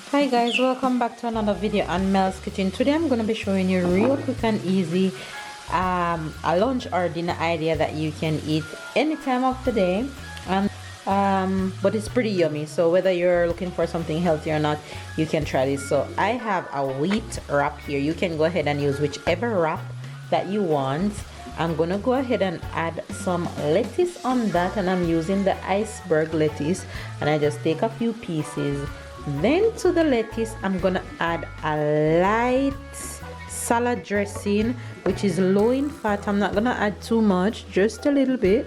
Hi guys, welcome back to another video on Mel's Kitchen. Today I'm going to be showing you real quick and easy a lunch or dinner idea that you can eat any time of the day, and but it's pretty yummy. So whether you're looking for something healthy or not, you can try this. So I have a wheat wrap here. You can go ahead and use whichever wrap that you want. I'm gonna go ahead and add some lettuce on that, and I'm using the iceberg lettuce, and I just take a few pieces. Then to the lettuce I'm gonna add a light salad dressing, which is low in fat. I'm not gonna add too much, just a little bit.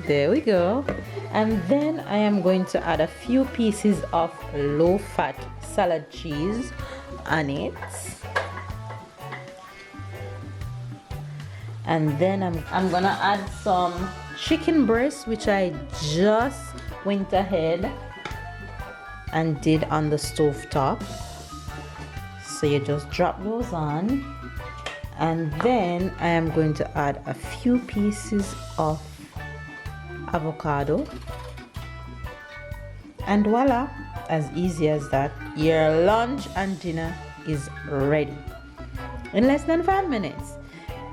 There we go. And then I am going to add a few pieces of low fat salad cheese on it. And then I'm gonna add some chicken breast, which I just went ahead and did on the stove top. So you just drop those on, and then I am going to add a few pieces of avocado, and voila, as easy as that, your lunch and dinner is ready in less than 5 minutes.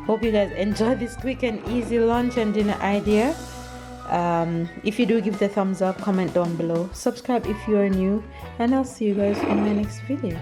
Hope you guys enjoy this quick and easy lunch and dinner idea. If you do, give the thumbs up, comment down below, subscribe if you are new, and I'll see you guys in my next video.